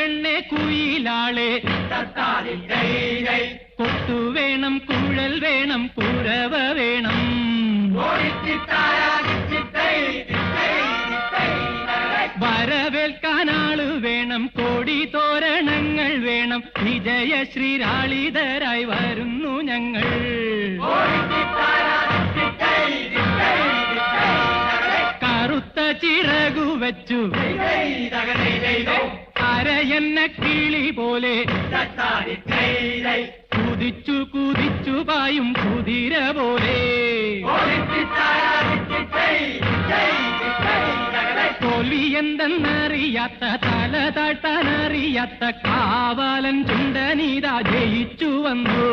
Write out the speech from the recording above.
പെണ്ണെ കുയിലാളെ കൊട്ടു വേണം കുഴൽ വേണം കുരവ വേണം വരവേൽക്കാനാള് വേണം കോടി തോരണങ്ങൾ വേണം വിജയശ്രീലാളിതരായി വരുന്നു ഞങ്ങൾ കറുത്ത ചിറകു വെച്ചു അരയെന്ന കിളി പോലെ കുതിച്ചു കുതിച്ചു പായും കുതിര പോലെ തോൽവി എന്തെന്നറിയാത്ത തല താട്ടാനറിയാത്ത കാവാലൻ ചുണ്ടനീതാ ജയിച്ചു വന്നു